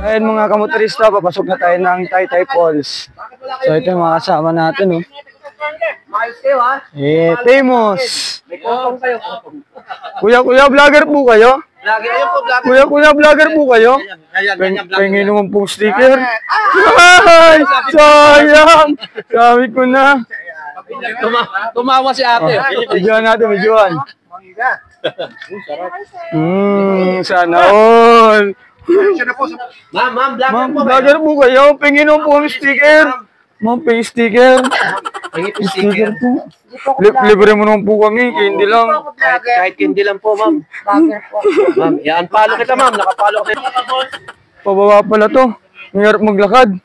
Ayun mga kamotorista, papasok na tayo ng Taytay Falls. So ito yung mga kasama natin, oh. Famous. Kuya, vlogger po kayo? Kuya, vlogger po kayo? Pengen naman pong sticker. Ay, sayang. Sabi ko na. Tumawa si ate. Medyoan natin, medyoan. Sana all. Ma'am, vlogger po kayo. Pengen naman pong sticker. Ma'am, pengen sticker. Sticker po. Libre mo naman po kami, hindi lang. Kahit hindi lang po, ma'am. Ma'am, i-unfollow kita, ma'am. Nakapollow kita. Pababa pala to. Mayroon maglakad.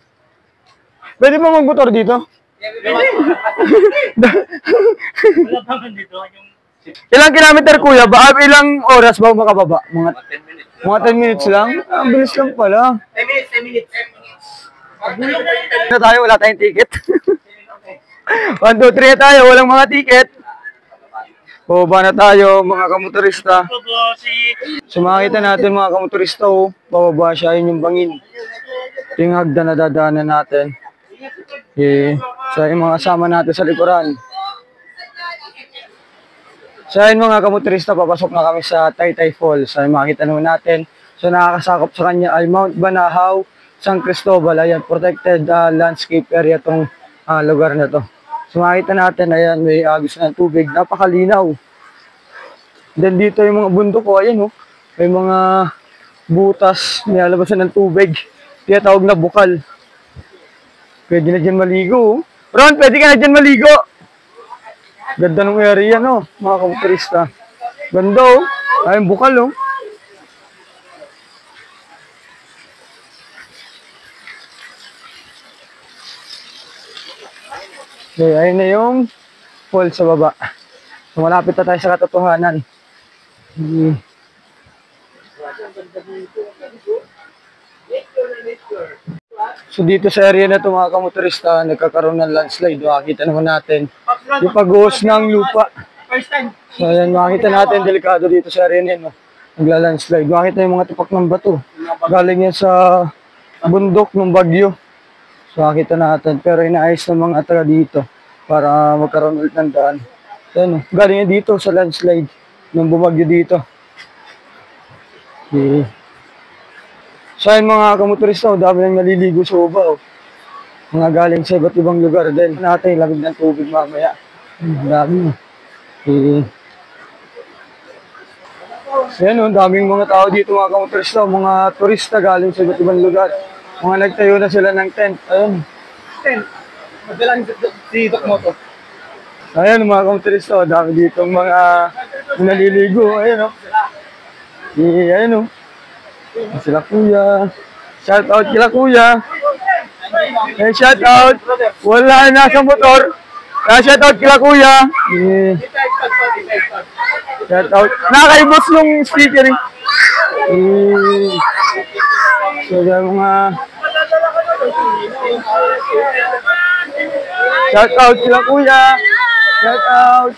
Pwede ba magmotor dito? Ilang kilometer kuya ba? Ilang oras ba makababa? Mga 10 minutes lang? Ang bilis lang pala. 10 minutes. Na tayo, wala tayong ticket. 1, 2, 3 tayo, walang mga ticket. Baba na tayo, mga kamotorista. Sumakita natin mga kamotorista, oh. Bababa siya, yun yung bangin. Ito yung hagdan na dadaanan natin. Okay. So, yung mga kasama natin sa likuran. So, yun mga kamotorista, papasok na kami sa Taytay Falls. So, makikita naman natin. So, nakakasakop sa kanya ay Mount Banahaw, San Cristobal. Ayan, protected landscape area tong lugar na to. So, makikita natin, ayan, may agos ng tubig. Napakalinaw. Then, dito yung mga bundok ko, ayan, oh. May mga butas, may alabasan ng tubig. Tinatawag na bukal. Pwede na dyan maligo, oh. Ron, pwede ka na dyan maligo. Ganda ng area, no, mga kamotorista. Ganda, oh. Ayun, bukal, oh. Okay, ayun na yung falls sa baba. So, malapit na tayo sa katotohanan. So, dito sa area na ito, mga kamotorista, nagkakaroon ng landslide. Makikita naman natin yung pag-uos ng lupa. So, ayan, makikita natin, delikado dito sa area na yun. Nagla-landslide. Makikita yung mga tupak ng bato. Galing yan sa bundok ng bagyo. So, makikita natin. Pero inaayos ng mga taga dito para magkaroon ulit ng daan. So, ano, galing yan dito sa landslide nung bumagyo dito. Okay. So, ayun mga kamotorista, dami nang naliligo sa uba. Mga galing sa iba't ibang lugar din. Natin, lamig ng tubig mamaya. Dami. Okay. So, yan, daming mga tao dito mga kamotorista, mga turista galing sa iba't ibang lugar. Mga nagtayo na sila ng tent. Ayun. Tent. Madalang dito mo to. Ayun mga kamotorista, dami dito mga naliligo. Ayun, oh. Ayun, oh. Sila kuya. Shout out kila kuya. Eh, shout out. Wala na sa motor. Shout out kila kuya. Shout out. Nakaibos yung sticker. So, mga shout out kila kuya. Shout out.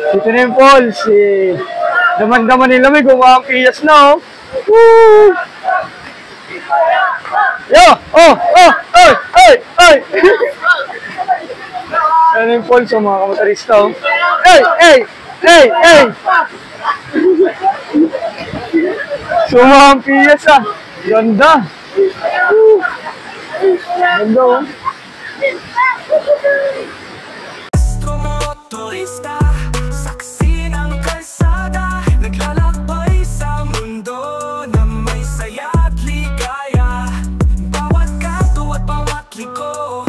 Ito na yung falls. Daman-daman nila may gumawang piyas na, oh. Woo! Yo! Oh! Oh! Ay! Ay! Ay! Ano yung falls, oh, mga kamotorista, oh. Ay! Ay! Ay! Ay! Sumawang piyas, ah. Ganda. Woo! Ganda, oh. Motorista, saksi ng kalsada, naglalakbay sa mundo na may saya at ligaya. Bawat kanto at bawat liko,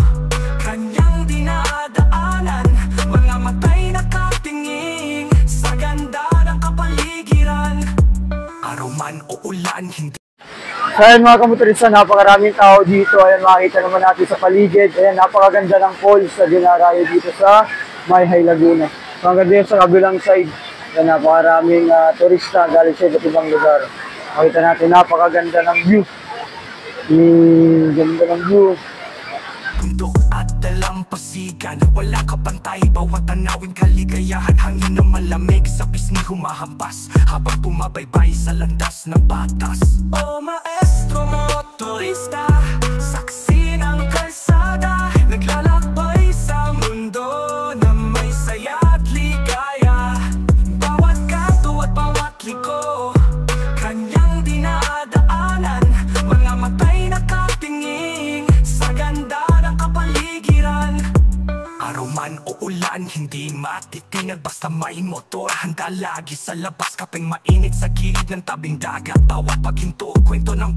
kanyang dinadaanan, mga matay nakatingin sa ganda ng kapaligiran. Araw man o ulan, hindi. So, ayan mga kamotorista, napakaraming tao dito. Ayan, makikita naman natin sa paligid. Ayan, napakaganda ng falls na dinarayo dito sa Mayhay, Laguna. So, hanggang din sa kabilang side, yan, napakaraming turista galing sa iba't ibang lugar. Makita natin, napakaganda ng view. Ganda ng view. Bundok at dalang dalampasigan, wala ka pantay, bawat tanawin kaligayahan. Hangin na malamig sa pisngi humahampas, habang bumabaybay sa landas ng batas. O maestro motorista, saksi ng kalsada, naglalakbay sa mundo na may saya at ligaya. Bawat kanto at bawat liko, kanyang dinadaanan, mga matay nakatingin sa ganda ng kapaligiran. Araw man o ulan, hindi matitinag basta may motor. Handa lagi sa labas kapeng mainit sa gilid ng tabing dagat. Bawat paghinto, kwento ng